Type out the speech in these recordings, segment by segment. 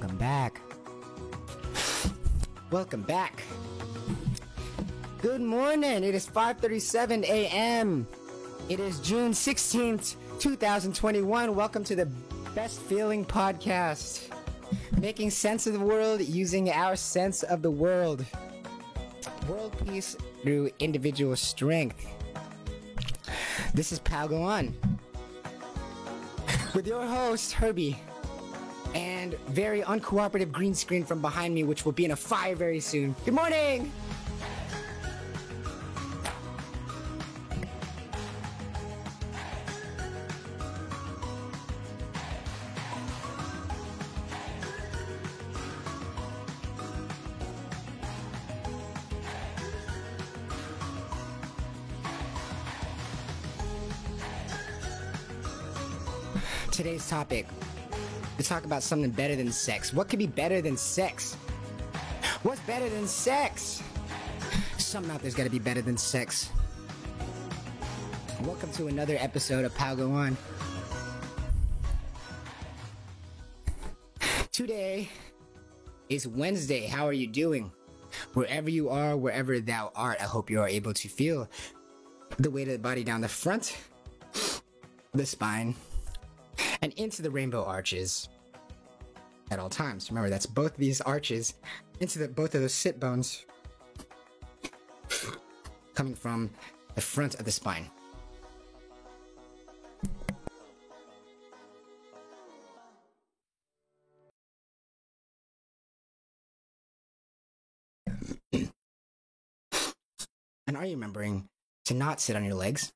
Welcome back. Welcome back. Good morning. It is 5:37 a.m. It is June 16th, 2021. Welcome to the Best Feeling Podcast. Making sense of the world using our sense of the world. World peace through individual strength. This is Pal Go On. With your host, Herbie. And very uncooperative green screen from behind me, which will be in a fire very soon. Good morning! Today's topic. We talk about something better than sex. What could be better than sex? What's better than sex? Something out there's gotta be better than sex. Welcome to another episode of Pal Go On. Today is Wednesday. How are you doing? Wherever you are, wherever thou art, I hope you are able to feel the weight of the body down the front, the spine, and into the rainbow arches at all times. Remember, that's both these arches into both of those sit bones coming from the front of the spine. And are you remembering to not sit on your legs?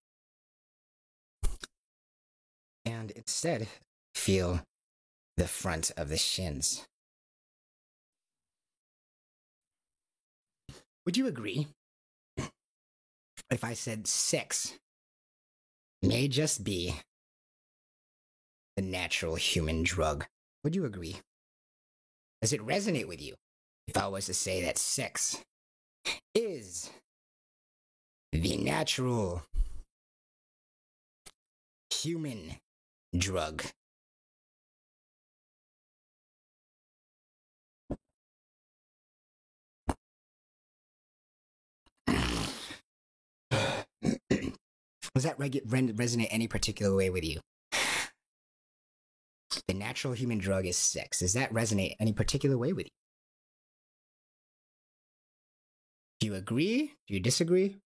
And instead, feel the front of the shins. Would you agree if I said sex may just be the natural human drug? Would you agree? Does it resonate with you if I was to say that sex is the natural human drug? Does that resonate any particular way with you? The natural human drug is sex. Does that resonate any particular way with you? Do you agree? Do you disagree?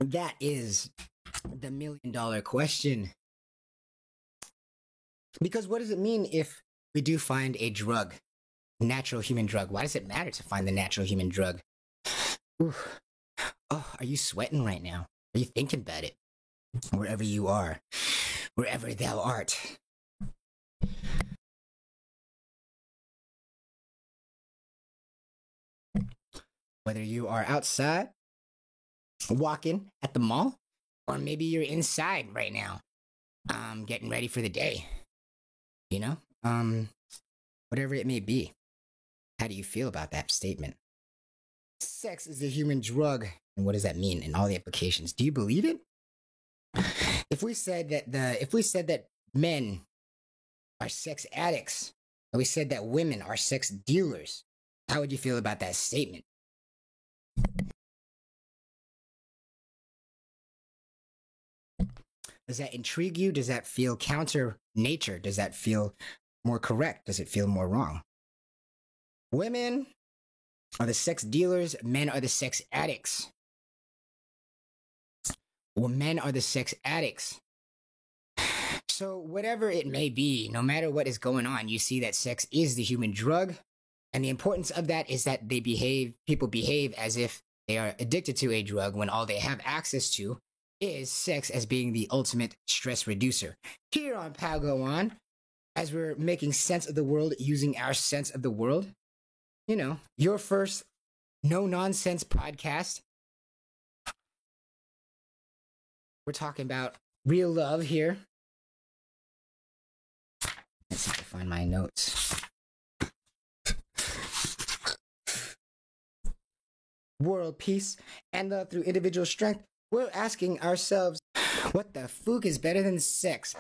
That is the $1 million question. Because what does it mean if we do find a drug, natural human drug? Why does it matter to find the natural human drug? Oof. Oh, are you sweating right now? Are you thinking about it? Wherever you are, wherever thou art. Whether you are outside, walking at the mall, or maybe you're inside right now, getting ready for the day. You know, whatever it may be. How do you feel about that statement? Sex is the human drug, and what does that mean in all the implications? Do you believe it? If we said that men are sex addicts, and we said that women are sex dealers, how would you feel about that statement? Does that intrigue you? Does that feel counter nature? Does that feel more correct? Does it feel more wrong? Women are the sex dealers. Men are the sex addicts. Well, men are the sex addicts. So whatever it may be, no matter what is going on, you see that sex is the human drug. And the importance of that is that people behave as if they are addicted to a drug when all they have access to is sex as being the ultimate stress reducer. Here on Pal Go On, as we're making sense of the world using our sense of the world, you know, your first no-nonsense podcast. We're talking about real love here. Let's see if I find my notes. World peace and love through individual strength. We're asking ourselves, what the fuck is better than sex?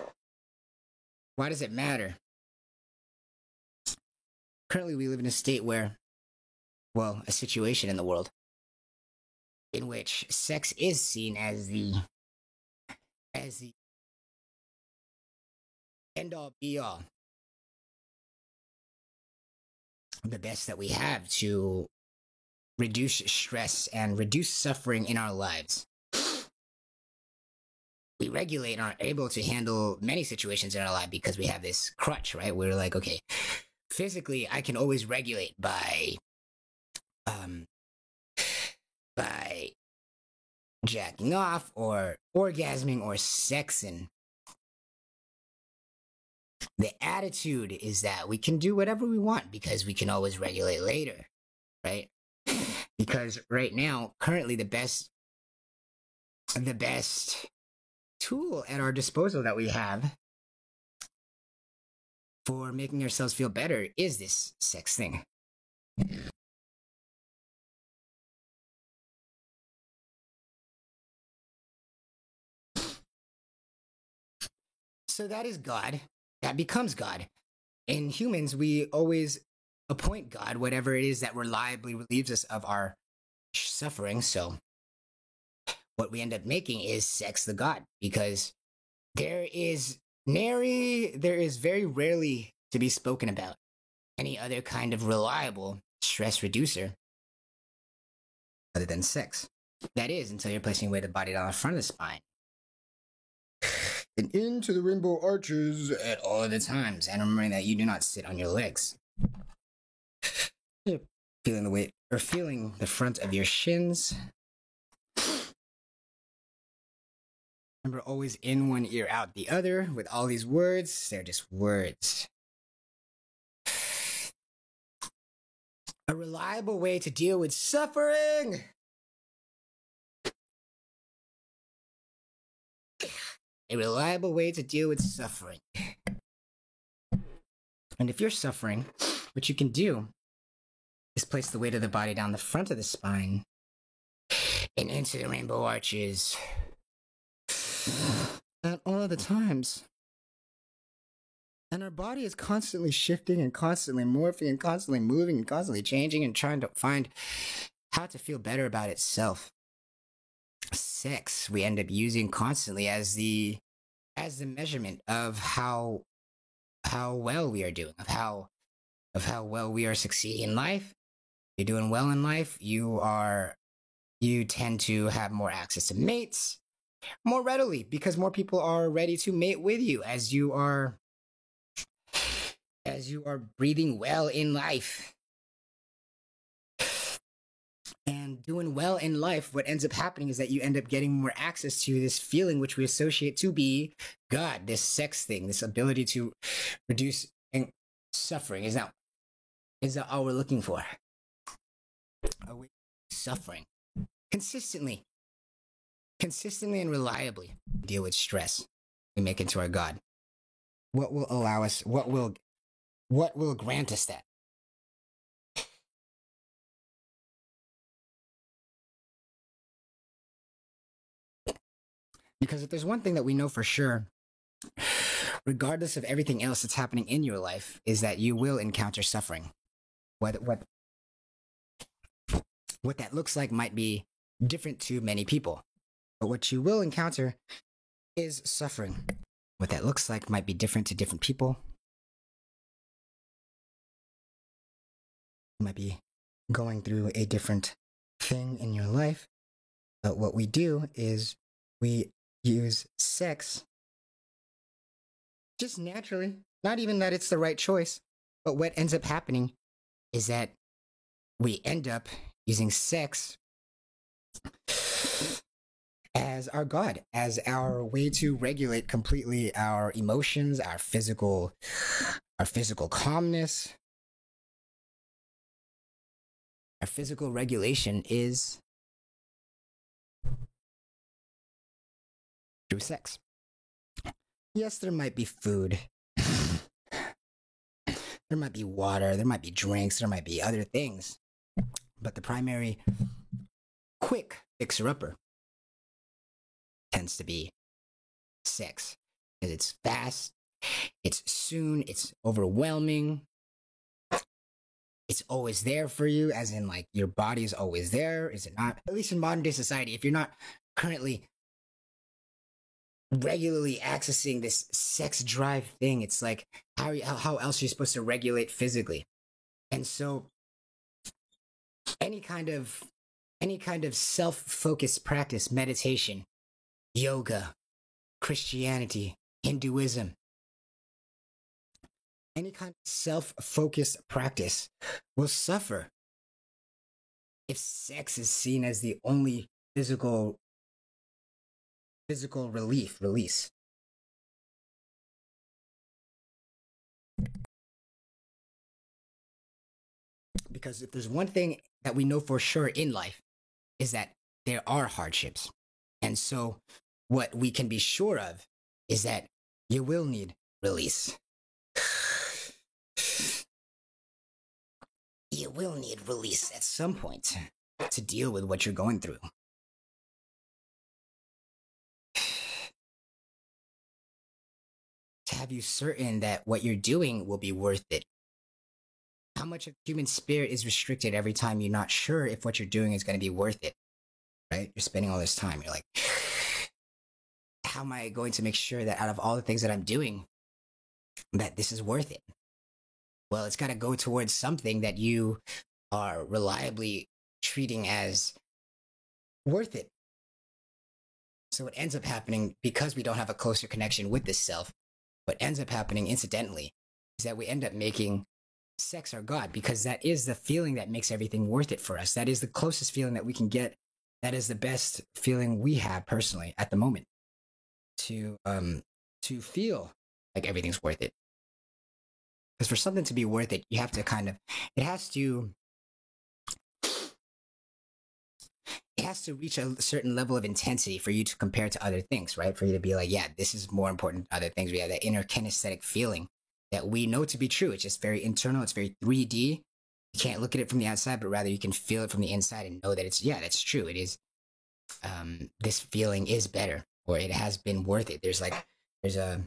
Why does it matter? Currently, we live in a state where, well, a situation in the world in which sex is seen as the end all be all, the best that we have to reduce stress and reduce suffering in our lives. We regulate and are able to handle many situations in our life because we have this crutch, right? We're like, okay, physically, I can always regulate um, by jacking off or orgasming or sexing. The attitude is that we can do whatever we want because we can always regulate later, right? Because right now, currently, the best tool at our disposal that we have for making ourselves feel better is this sex thing. So that is God. That becomes God. In humans, we always appoint God, whatever it is that reliably relieves us of our suffering. So what we end up making is sex the God, because there is very rarely to be spoken about any other kind of reliable stress reducer other than sex. That is, until you're placing weight of the body down the front of the spine and into the rainbow arches at all of the times, and remembering that you do not sit on your legs. You're feeling the weight, or feeling the front of your shins. Remember, always in one ear, out the other. With all these words, they're just words. A reliable way to deal with suffering. A reliable way to deal with suffering. And if you're suffering, what you can do is place the weight of the body down the front of the spine and into the rainbow arches at all of the times. And our body is constantly shifting and constantly morphing and constantly moving and constantly changing and trying to find how to feel better about itself. Sex we end up using constantly as the measurement of how well we are doing, of how well we are succeeding in life. You're doing well in life, you tend to have more access to mates more readily because more people are ready to mate with you as you are breathing well in life. And doing well in life, what ends up happening is that you end up getting more access to this feeling which we associate to be God, this sex thing, this ability to reduce suffering. Is that all we're looking for? Suffering. Consistently and reliably deal with stress. We make into our God. What will allow us, what will grant us that? Because if there's one thing that we know for sure, regardless of everything else that's happening in your life, is that you will encounter suffering. What that looks like might be different to many people, but what you will encounter is suffering. What that looks like might be different to different people. You might be going through a different thing in your life, but what we do is we use sex just naturally, not even that it's the right choice, but what ends up happening is that we end up using sex as our God, as our way to regulate completely our emotions, our physical calmness. Our physical regulation is through sex. Yes, there might be food. There might be water, there might be drinks, there might be other things. But the primary quick fixer-upper tends to be sex. Because it's fast, It's soon, it's overwhelming. It's always there for you, as in like your body is always there, is it not? At least in modern day society, if you're not currently regularly accessing this sex drive thing, it's like how else are you supposed to regulate physically? And so any kind of self-focused practice, meditation, yoga, Christianity, Hinduism, any kind of self-focused practice will suffer if sex is seen as the only physical release. Because if there's one thing that we know for sure in life is that there are hardships. And so what we can be sure of is that you will need release. You will need release at some point to deal with what you're going through. To have you certain that what you're doing will be worth it. How much of human spirit is restricted every time you're not sure if what you're doing is going to be worth it, right? You're spending all this time. You're like, how am I going to make sure that out of all the things that I'm doing, that this is worth it? Well, it's got to go towards something that you are reliably treating as worth it. So what ends up happening, because we don't have a closer connection with this self, what ends up happening incidentally is that we end up making sex our God, because that is the feeling that makes everything worth it for us. That is the closest feeling that we can get. That is the best feeling we have personally at the moment to feel like everything's worth it. Because for something to be worth it, you have to it has to reach a certain level of intensity for you to compare to other things, right? For you to be like, yeah, this is more important than other things. We have that inner kinesthetic feeling that we know to be true. It's just very internal. It's very 3D. You can't look at it from the outside, but rather you can feel it from the inside and know that that's true. It is, this feeling is better, or it has been worth it. There's a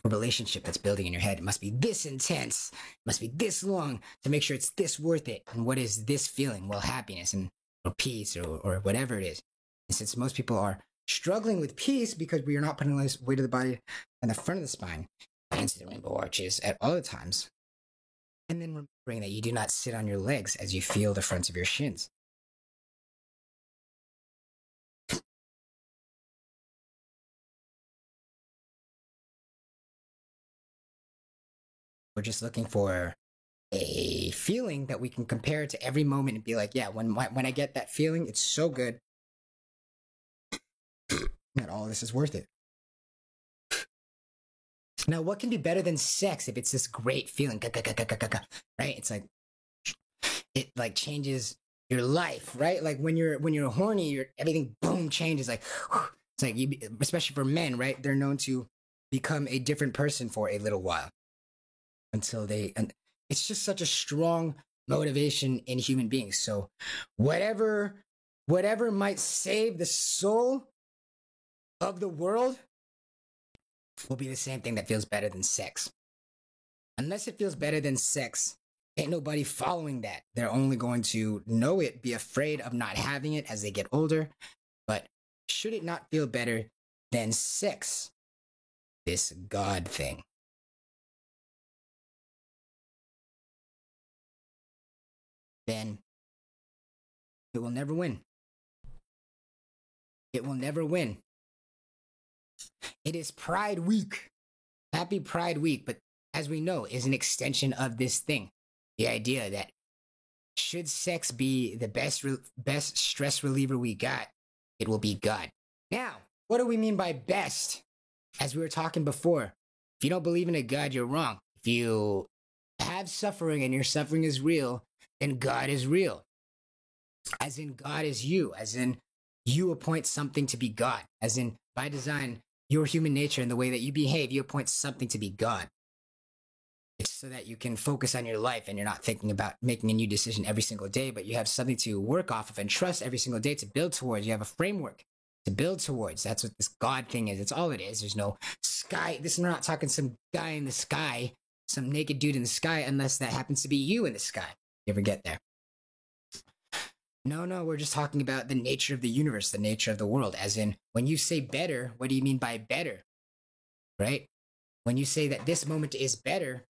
relationship that's building in your head. It must be this intense. It must be this long to make sure it's this worth it. And what is this feeling? Well, happiness or peace or whatever it is. And since most people are struggling with peace because we are not putting less weight of the body in the front of the spine, into the rainbow arches at all the times. And then remembering that you do not sit on your legs as you feel the fronts of your shins. We're just looking for a feeling that we can compare to every moment and be like, yeah, when I get that feeling, it's so good that all this is worth it. Now, what can be better than sex if it's this great feeling, right? It's like, it like changes your life, right? Like when you're horny, everything boom changes. Like it's like especially for men, right? They're known to become a different person for a little while until and it's just such a strong motivation in human beings. So whatever might save the soul of the world will be the same thing that feels better than sex. Unless it feels better than sex, ain't nobody following that. They're only going to know it, be afraid of not having it as they get older. But should it not feel better than sex, this God thing? Then it will never win. It will never win. It is Pride Week. Happy Pride Week, but as we know, is an extension of this thing. The idea that should sex be the best stress reliever we got, it will be God. Now, what do we mean by best? As we were talking before, if you don't believe in a God, you're wrong. If you have suffering and your suffering is real, then God is real. As in God is you, as in you appoint something to be God, as in by design, your human nature and the way that you behave, you appoint something to be God. It's so that you can focus on your life and you're not thinking about making a new decision every single day, but you have something to work off of and trust every single day to build towards. You have a framework to build towards. That's what this God thing is. It's all it is. There's no sky. This is not talking some guy in the sky, some naked dude in the sky, unless that happens to be you in the sky. You ever get there? No, we're just talking about the nature of the universe, the nature of the world. As in, when you say better, what do you mean by better? Right? When you say that this moment is better,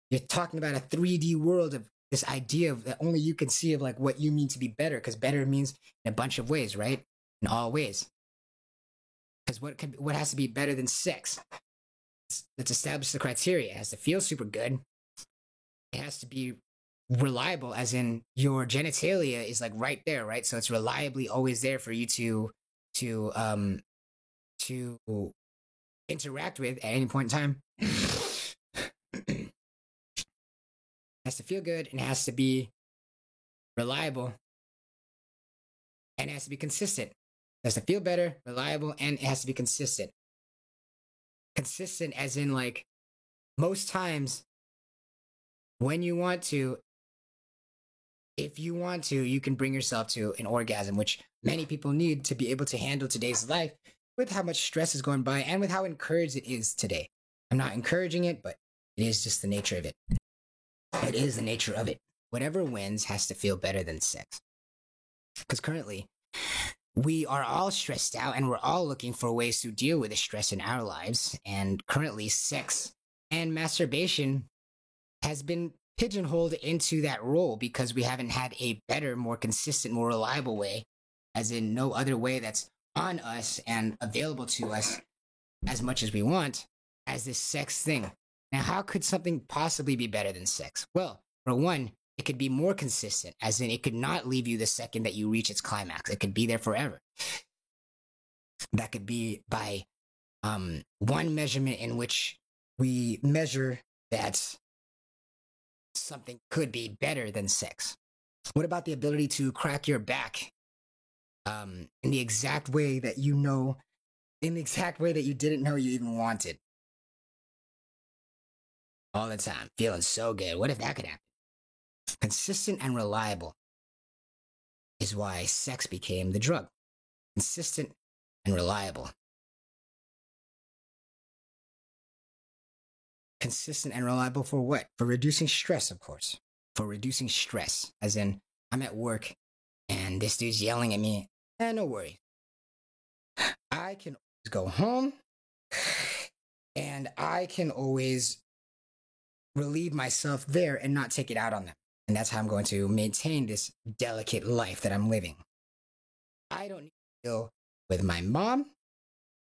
you're talking about a 3D world of this idea of that only you can see of like what you mean to be better, because better means in a bunch of ways, right? In all ways. Because what has to be better than sex? Let's establish the criteria. It has to feel super good. It has to be reliable, as in your genitalia is like right there, right? So it's reliably always there for you to interact with at any point in time. It has to feel good, and it has to be reliable, and it has to be consistent. It has to feel better, reliable, and it has to be consistent. Consistent as in, like, most times when you want to, if you want to, you can bring yourself to an orgasm, which many people need to be able to handle today's life with how much stress is going by and with how encouraged it is today. I'm not encouraging it, but it is just the nature of it. It is the nature of it. Whatever wins has to feel better than sex. Because currently, we are all stressed out and we're all looking for ways to deal with the stress in our lives. And currently, sex and masturbation has been pigeonholed into that role because we haven't had a better, more consistent, more reliable way, as in no other way that's on us and available to us as much as we want as this sex thing. Now, how could something possibly be better than sex? Well, for one, it could be more consistent, as in it could not leave you the second that you reach its climax. It could be there forever. That could be by one measurement in which we measure that something could be better than sex. What about the ability to crack your back in the exact way that you know, in the exact way that you didn't know you even wanted? All the time, feeling so good. What if that could happen? Consistent and reliable is why sex became the drug. Consistent and reliable. Consistent and reliable for what? For reducing stress, of course. For reducing stress. As in, I'm at work and this dude's yelling at me. No worry. I can always go home and I can always relieve myself there and not take it out on them. And that's how I'm going to maintain this delicate life that I'm living. I don't need to deal with my mom.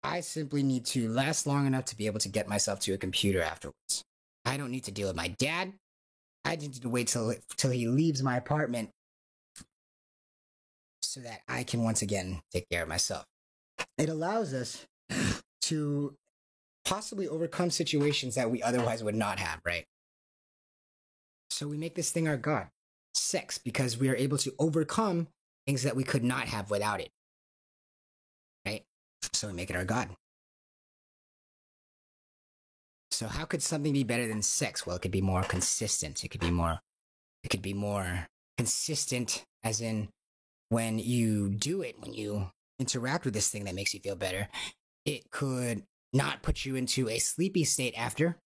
I simply need to last long enough to be able to get myself to a computer afterwards. I don't need to deal with my dad. I need to wait till he leaves my apartment so that I can once again take care of myself. It allows us to possibly overcome situations that we otherwise would not have, right? So we make this thing our God, sex, because we are able to overcome things that we could not have without it, right? So we make it our God. So how could something be better than sex? Well, it could be more consistent. It could be more consistent, as in when you do it, when you interact with this thing that makes you feel better, it could not put you into a sleepy state after.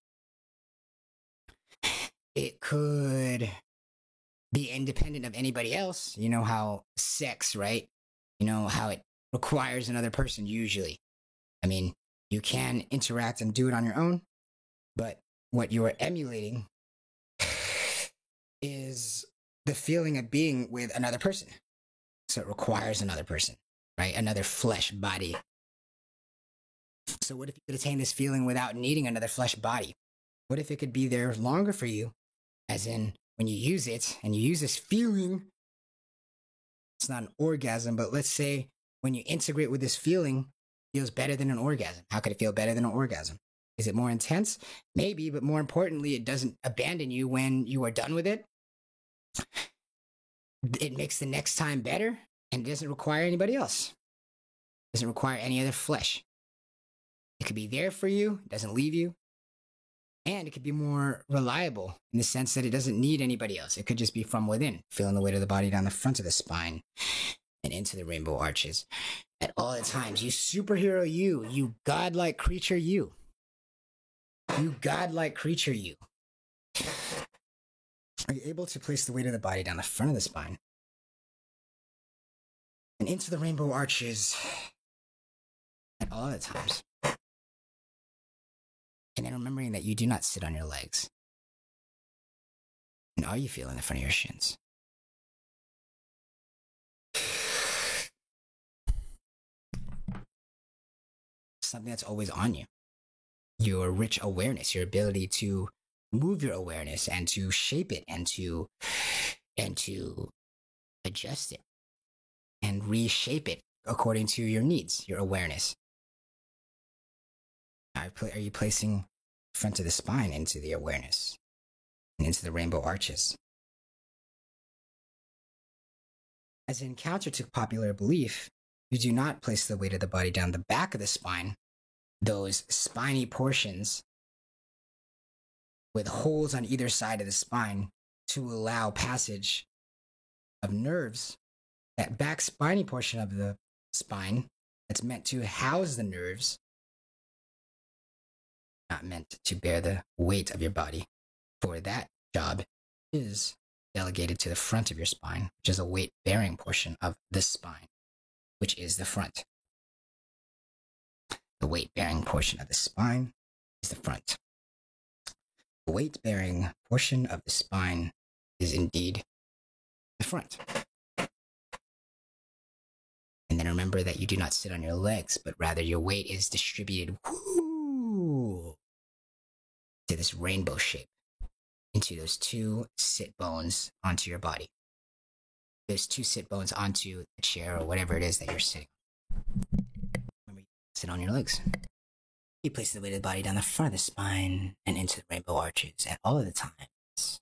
It could be independent of anybody else. You know how sex, right? You know how it requires another person usually. I mean, you can interact and do it on your own, but what you are emulating is the feeling of being with another person. So it requires another person, right? Another flesh body. So what if you could attain this feeling without needing another flesh body? What if it could be there longer for you? As in, when you use it and you use this feeling, it's not an orgasm, but let's say when you integrate with this feeling, it feels better than an orgasm. How could it feel better than an orgasm? Is it more intense? Maybe, but more importantly, it doesn't abandon you when you are done with it. It makes the next time better, and it doesn't require anybody else. It doesn't require any other flesh. It could be there for you, it doesn't leave you. And it could be more reliable in the sense that it doesn't need anybody else. It could just be from within, feeling the weight of the body down the front of the spine and into the rainbow arches at all times. You superhero you godlike creature you godlike creature you. Are you able to place the weight of the body down the front of the spine and into the rainbow arches at all the times? And then remembering that you do not sit on your legs. And are you feeling the front of your shins? Something that's always on you. Your rich awareness, your ability to move your awareness and to shape it and to adjust it and reshape it according to your needs, your awareness. Are you placing the front of the spine into the awareness and into the rainbow arches? As in counter to popular belief, you do not place the weight of the body down the back of the spine, those spiny portions with holes on either side of the spine to allow passage of nerves. That back spiny portion of the spine that's meant to house the nerves, not meant to bear the weight of your body. For that job is delegated to the front of your spine, which is a weight-bearing portion of the spine, which is the front. The weight-bearing portion of the spine is the front. The weight-bearing portion of the spine is indeed the front. And then remember that you do not sit on your legs, but rather your weight is distributed to this rainbow shape, into those two sit bones onto your body. Those two sit bones onto the chair or whatever it is that you're sitting on. Remember, you sit on your legs. You place the weight of the body down the front of the spine and into the rainbow arches at all of the times.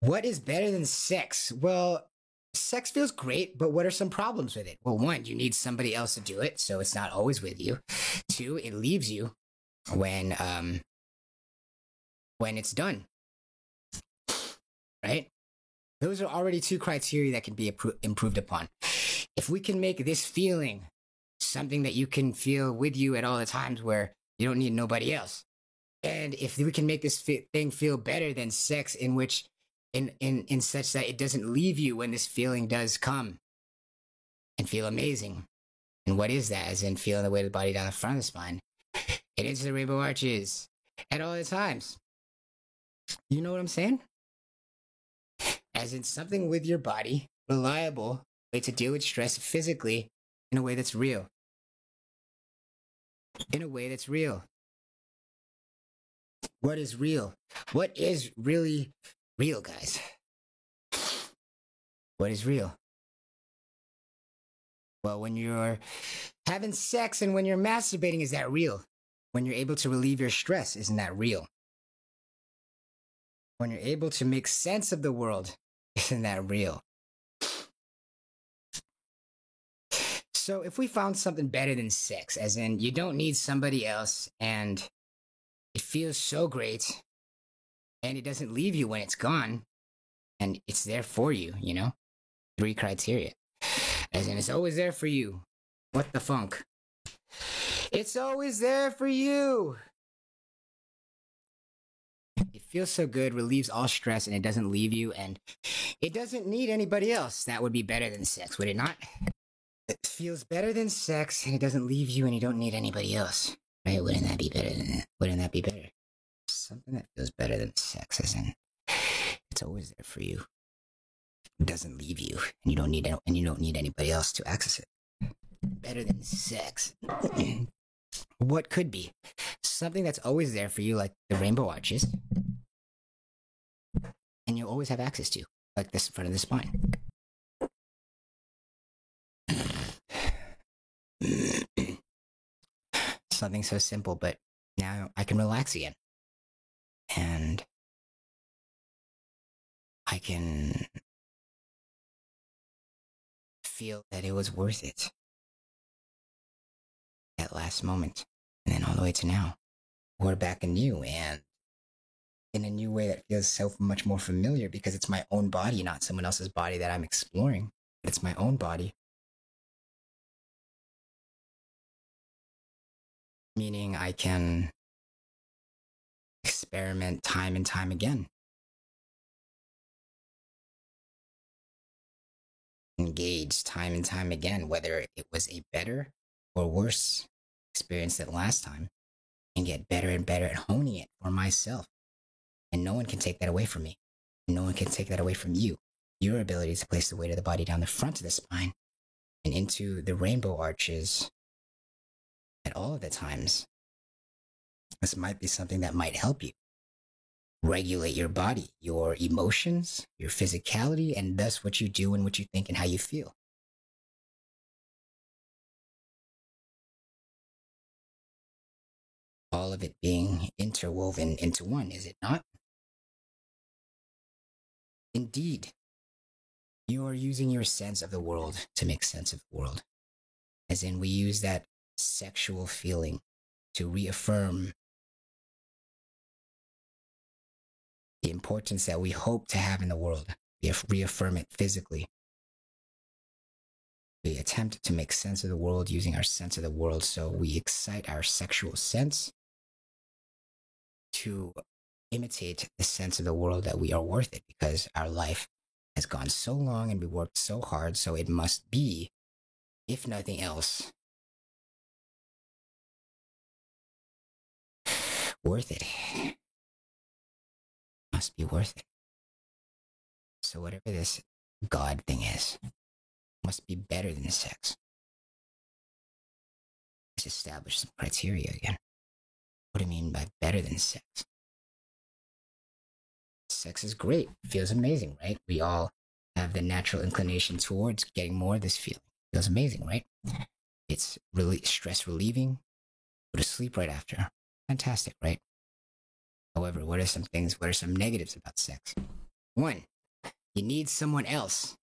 What is better than sex? Well, sex feels great, but what are some problems with it? Well, one, you need somebody else to do it, so it's not always with you. Two, it leaves you when it's done. Right? Those are already two criteria that can be improved upon. If we can make this feeling something that you can feel with you at all the times where you don't need nobody else, and if we can make this thing feel better than sex, in which in such that it doesn't leave you when this feeling does come and feel amazing. And what is that? As in feeling the weight of the body down the front of the spine and into the rainbow arches at all the times. You know what I'm saying? As in something with your body, reliable way to deal with stress physically in a way that's real. In a way that's real. What is real? What is really real, guys? What is real? Well, when you're having sex and when you're masturbating, is that real? When you're able to relieve your stress, isn't that real? When you're able to make sense of the world, isn't that real? So if we found something better than sex, as in you don't need somebody else and it feels so great and it doesn't leave you when it's gone and it's there for you, you know? 3 criteria. As in it's always there for you. What the funk? It's always there for you. It feels so good, relieves all stress, and it doesn't leave you, and it doesn't need anybody else. That would be better than sex, would it not? It feels better than sex, and it doesn't leave you, and you don't need anybody else. Right? Wouldn't that be better than that? Wouldn't that be better? Something that feels better than sex, as in it's always there for you. It doesn't leave you, and you don't need anybody else to access it. Better than sex. What could be? Something that's always there for you, like the rainbow arches, and you'll always have access to, like this front of the spine. Something so simple, but now I can relax again. And I can feel that it was worth it. That last moment. And then all the way to now. We're back anew, and in a new way that feels so much more familiar because it's my own body, not someone else's body that I'm exploring. but it's my own body, meaning I can experiment time and time again, engage time and time again, whether it was a better or worse experience than last time, and get better and better at honing it for myself. And no one can take that away from me. No one can take that away from you. Your ability to place the weight of the body down the front of the spine and into the rainbow arches at all of the times. This might be something that might help you regulate your body, your emotions, your physicality, and thus what you do and what you think and how you feel. All of it being interwoven into one, is it not? Indeed, you are using your sense of the world to make sense of the world. As in, we use that sexual feeling to reaffirm the importance that we hope to have in the world. We reaffirm it physically. We attempt to make sense of the world using our sense of the world, so we excite our sexual sense to imitate the sense of the world that we are worth it, because our life has gone so long and we worked so hard, so it must be, if nothing else, worth it. Must be worth it. So whatever this God thing is, must be better than sex. Let's establish some criteria again. What do I mean by better than sex? Sex is great. Feels amazing, right? We all have the natural inclination towards getting more of this feeling. Feels amazing, right? It's really stress relieving. Go to sleep right after. Fantastic, right? However, what are some negatives about sex? One, you need someone else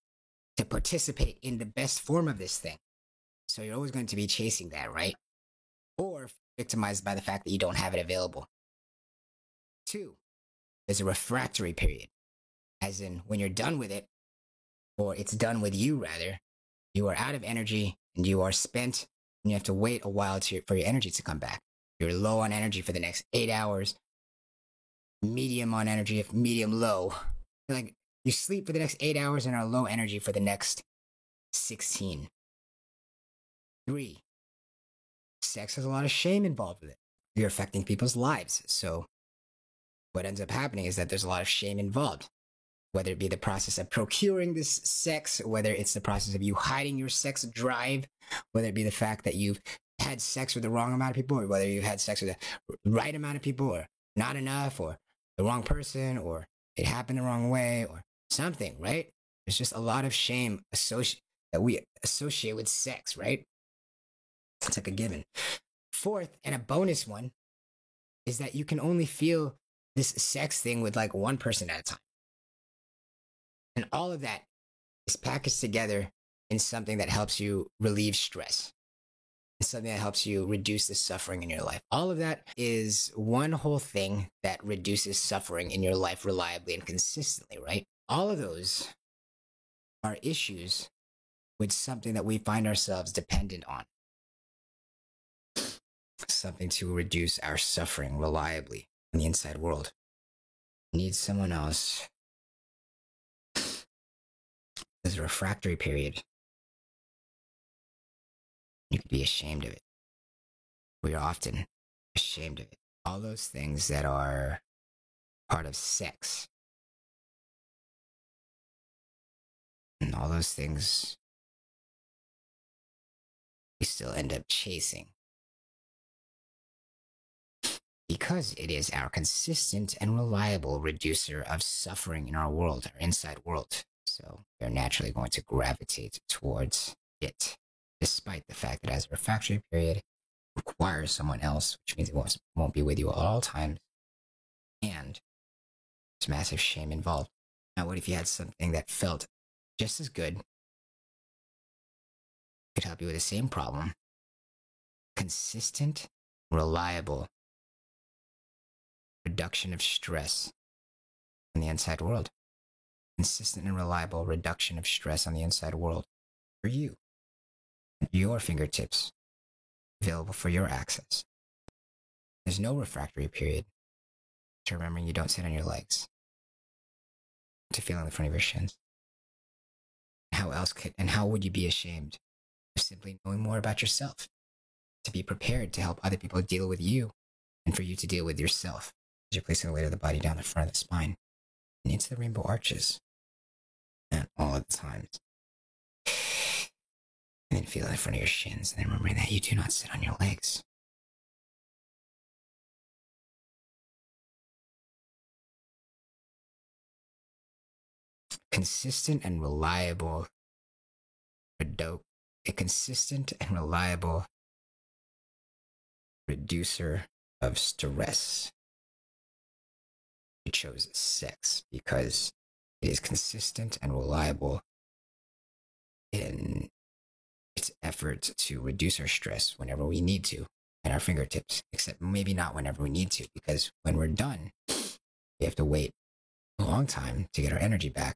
to participate in the best form of this thing. So you're always going to be chasing that, right? Or victimized by the fact that you don't have it available. Two, there's a refractory period, as in when you're done with it, or it's done with you rather, you are out of energy and you are spent, and you have to wait a while for your energy to come back. You're low on energy for the next 8 hours, medium on energy, if medium low. Like you sleep for the next 8 hours and are low energy for the next 16. 3, sex has a lot of shame involved with it. You're affecting people's lives. So what ends up happening is that there's a lot of shame involved, whether it be the process of procuring this sex, whether it's the process of you hiding your sex drive, whether it be the fact that you've had sex with the wrong amount of people, or whether you had sex with the right amount of people, or not enough, or the wrong person, or it happened the wrong way, or something, right? There's just a lot of shame that we associate with sex, right? It's like a given. Fourth, and a bonus one, is that you can only feel this sex thing with like one person at a time. And all of that is packaged together in something that helps you relieve stress. It's something that helps you reduce the suffering in your life. All of that is one whole thing that reduces suffering in your life reliably and consistently, right? All of those are issues with something that we find ourselves dependent on. Something to reduce our suffering reliably in the inside world. Need someone else. There's a refractory period. You could be ashamed of it. We are often ashamed of it. All those things that are part of sex. And all those things we still end up chasing. Because it is our consistent and reliable reducer of suffering in our world, our inside world. So we're naturally going to gravitate towards it, despite the fact that as a refractory period requires someone else, which means it won't be with you at all times. And there's massive shame involved. Now, what if you had something that felt just as good, could help you with the same problem, consistent, reliable reduction of stress in the inside world? consistent and reliable reduction of stress on the inside world for you, at your fingertips, available for your access. There's no refractory period to remembering you don't sit on your legs, to feeling the front of your shins. How would you be ashamed of simply knowing more about yourself, to be prepared to help other people deal with you and for you to deal with yourself as you're placing the weight of the body down the front of the spine and into the rainbow arches at all of the times. And then feel the front of your shins, and then remembering that you do not sit on your legs. Consistent and reliable reducer of stress. We chose sex because it is consistent and reliable in its effort to reduce our stress whenever we need to at our fingertips, except maybe not whenever we need to, because when we're done, we have to wait a long time to get our energy back,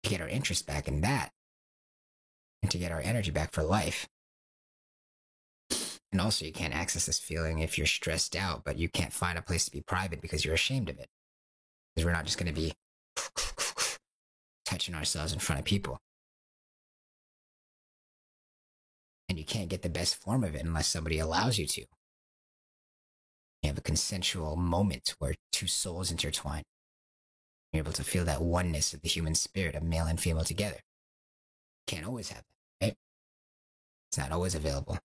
to get our interest back in that, and to get our energy back for life. And also, you can't access this feeling if you're stressed out, but you can't find a place to be private because you're ashamed of it. Because we're not just going to be touching ourselves in front of people. And you can't get the best form of it unless somebody allows you to. You have a consensual moment where two souls intertwine. You're able to feel that oneness of the human spirit of male and female together. Can't always have that, right? It's not always available.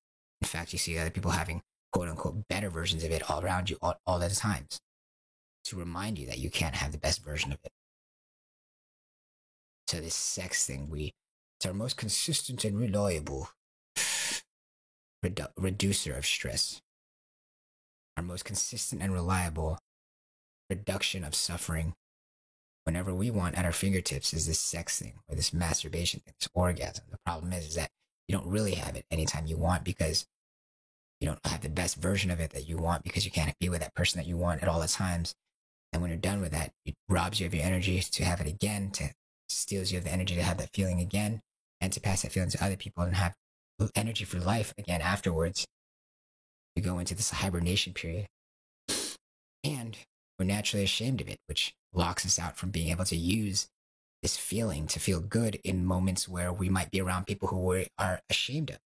In fact, you see other people having quote unquote better versions of it all around you all the times to remind you that you can't have the best version of it. So this sex thing, it's our most consistent and reliable reducer of stress. Our most consistent and reliable reduction of suffering whenever we want at our fingertips is this sex thing or this masturbation thing, this orgasm. The problem is that you don't really have it anytime you want because you don't have the best version of it that you want because you can't be with that person that you want at all the times. And when you're done with that, it robs you of your energy to have it again, to steals you of the energy to have that feeling again, and to pass that feeling to other people and have energy for life again afterwards. You go into this hibernation period. And we're naturally ashamed of it, which locks us out from being able to use this feeling to feel good in moments where we might be around people who we are ashamed of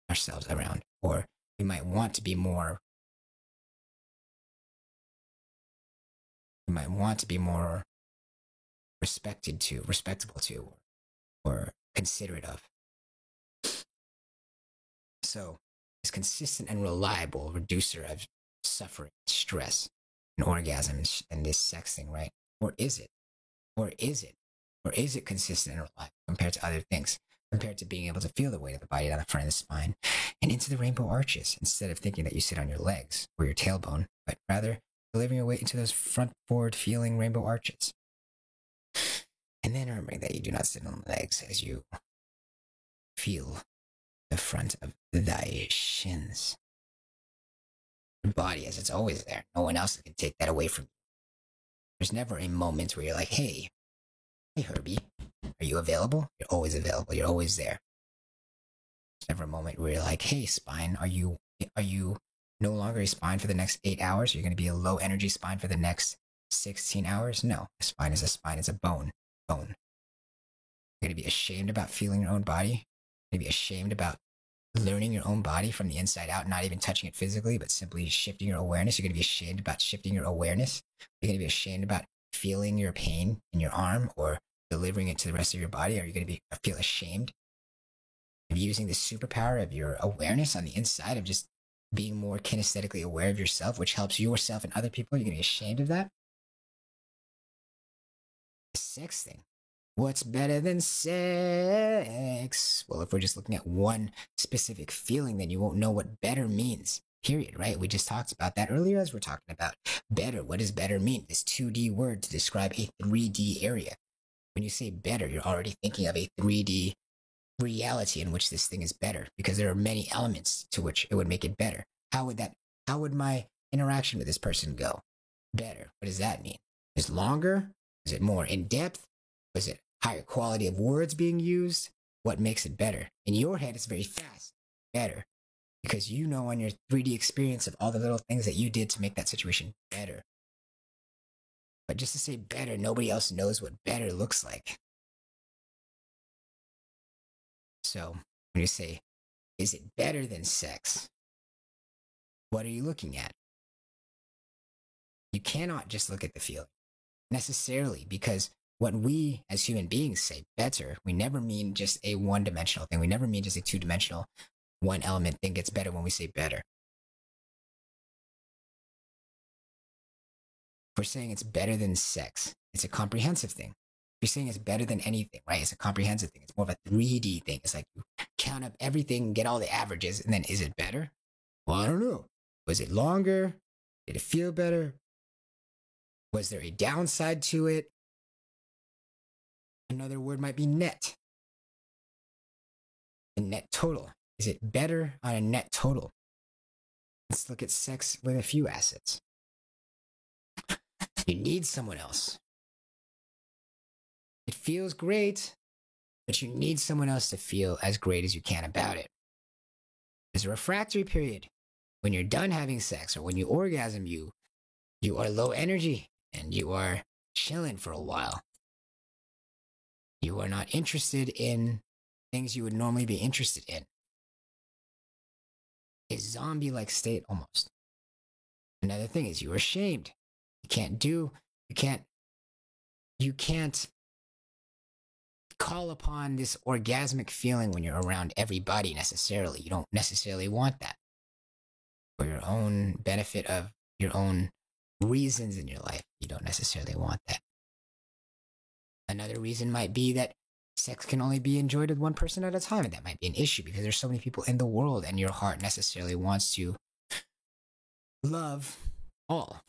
ourselves around, or we might want to be more respectable to, or considerate of. So this consistent and reliable reducer of suffering, stress, and orgasm and this sex thing, right? Or is it? Or is it consistent and reliable compared to other things? Compared to being able to feel the weight of the body down the front of the spine and into the rainbow arches, instead of thinking that you sit on your legs or your tailbone, but rather delivering your weight into those front forward feeling rainbow arches. And then remembering that you do not sit on the legs as you feel the front of thy shins. Your body as it's always there. No one else can take that away from you. There's never a moment where you're like, hey Herbie, are you available? You're always available. You're always there. There's never a moment where you're like, hey spine, are you no longer a spine for the next 8 hours? You're going to be a low energy spine for the next 16 hours? No, a spine is a spine. It's a bone. You're going to be ashamed about feeling your own body. You're going to be ashamed about learning your own body from the inside out, not even touching it physically, but simply shifting your awareness. You're going to be ashamed about shifting your awareness. You're going to be ashamed about feeling your pain in your arm or delivering it to the rest of your body. Are you going to feel ashamed of using the superpower of your awareness on the inside, of just being more kinesthetically aware of yourself, which helps yourself and other people? You're going to be ashamed of that? The sex thing. What's better than sex? Well, if we're just looking at one specific feeling, then you won't know what better means. Period, right? We just talked about that earlier as we're talking about better. What does better mean? This 2D word to describe a 3D area. When you say better, you're already thinking of a 3D reality in which this thing is better, because there are many elements to which it would make it better. How would my interaction with this person go? Better. What does that mean? Is longer? Was it more in depth? Was it higher quality of words being used? What makes it better? In your head, it's very fast, better, because you know on your 3D experience of all the little things that you did to make that situation better. But just to say better, nobody else knows what better looks like. So when you say, is it better than sex? What are you looking at? You cannot just look at the feeling necessarily, because when we as human beings say better, we never mean just a one-dimensional thing. We never mean just a two-dimensional, one element thing gets better when we say better. If we're saying it's better than sex, it's a comprehensive thing. If you're saying it's better than anything, right? It's a comprehensive thing. It's more of a 3D thing. It's like you count up everything, get all the averages, and then is it better? Well, I don't know. Was it longer? Did it feel better? Was there a downside to it? Another word might be net. The net total. Is it better on a net total? Let's look at sex with a few assets. You need someone else. It feels great, but you need someone else to feel as great as you can about it. There's a refractory period. When you're done having sex or when you orgasm, you are low energy and you are chilling for a while. You are not interested in things you would normally be interested in. A zombie-like state almost. Another thing is you are ashamed. You can't call upon this orgasmic feeling when you're around everybody necessarily. You don't necessarily want that. For your own benefit of your own reasons in your life, you don't necessarily want that. Another reason might be that sex can only be enjoyed with one person at a time, and that might be an issue because there's so many people in the world and your heart necessarily wants to love all,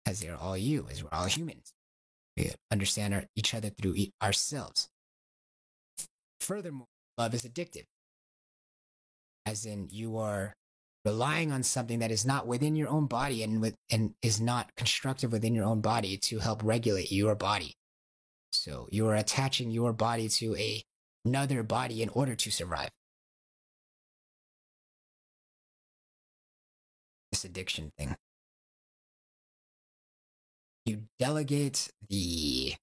as they're all you, as we're all humans. We understand each other through ourselves. Furthermore, love is addictive, as in you are relying on something that is not within your own body and is not constructive within your own body to help regulate your body. So you are attaching your body to another body in order to survive. This addiction thing. You delegate the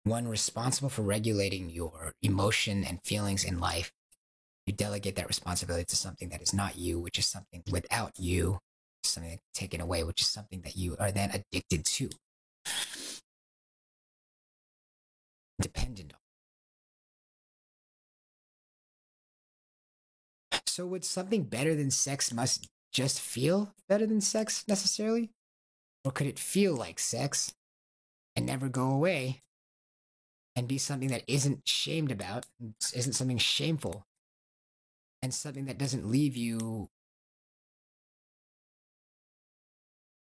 one responsible for regulating your emotion and feelings in life. You delegate that responsibility to something that is not you, which is something without you, something taken away, which is something that you are then addicted to. Dependent on. So would something better than sex must just feel better than sex necessarily? Or could it feel like sex and never go away and be something that isn't shamed about, isn't something shameful, and something that doesn't leave you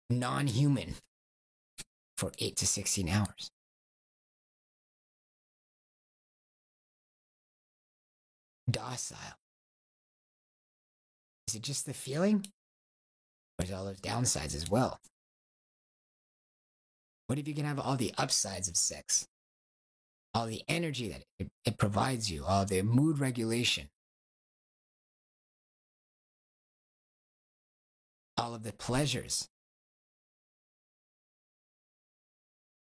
non-human for 8 to 16 hours? Docile. Is it just the feeling? Or is all those downsides as well? What if you can have all the upsides of sex? All the energy that it provides you, all the mood regulation, all of the pleasures,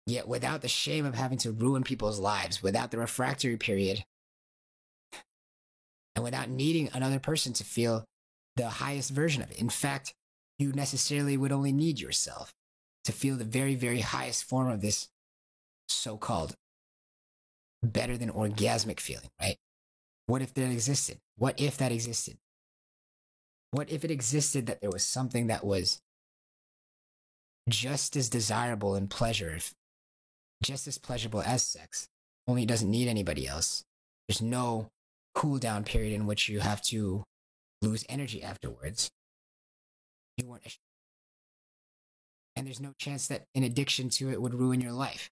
yet without the shame of having to ruin people's lives, without the refractory period, and without needing another person to feel the highest version of it. In fact, you necessarily would only need yourself to feel the very, very highest form of this so-called better than orgasmic feeling, right? What if that existed? What if that existed? What if it existed that there was something that was just as desirable in pleasure, just as pleasurable as sex, only it doesn't need anybody else? There's no cool down period in which you have to lose energy afterwards. You weren't, and there's no chance that an addiction to it would ruin your life.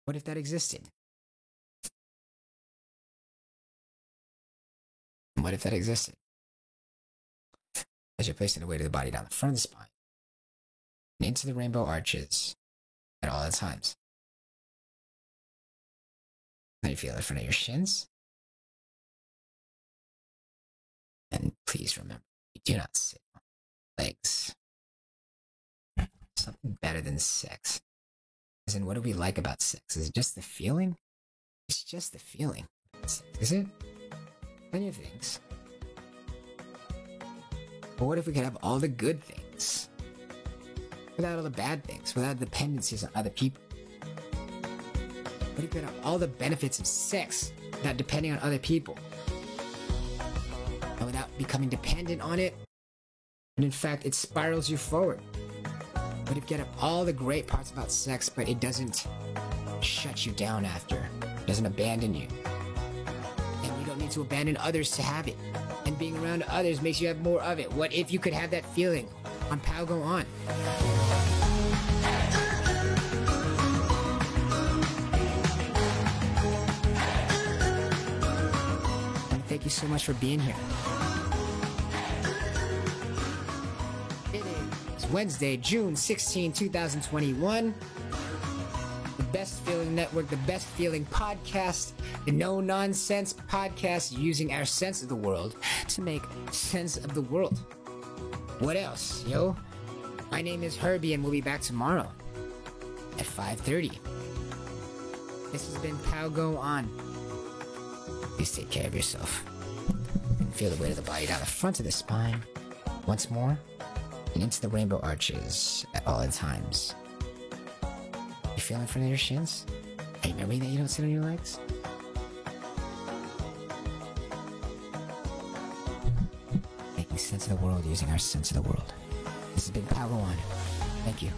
What if that existed? What if that existed? As you're placing the weight of the body down the front of the spine, and into the rainbow arches, at all the times. How do you feel in front of your shins? And please remember, you do not sit on legs. Something better than sex. As in, what do we like about sex? Is it just the feeling? It's just the feeling. Is it? Plenty of things. But what if we could have all the good things? Without all the bad things, without dependencies on other people? What if we could have all the benefits of sex without depending on other people? And without becoming dependent on it? And in fact, it spirals you forward. What if you get up all the great parts about sex, but it doesn't shut you down after? It doesn't abandon you. And you don't need to abandon others to have it. And being around others makes you have more of it. What if you could have that feeling on Pal Go On? And thank you so much for being here. Wednesday, June 16, 2021. The Best Feeling Network, the Best Feeling Podcast, the No Nonsense Podcast, using our sense of the world to make sense of the world. What else, yo? My name is Herbie, and we'll be back tomorrow at 5:30. This has been Pal Go On. Please take care of yourself. And feel the weight of the body down the front of the spine. Once more. And into the rainbow arches at all times. You feel in front of your shins? Are you remembering that you don't sit on your legs? Making sense of the world using our sense of the world. This has been Pal Go On. Thank you.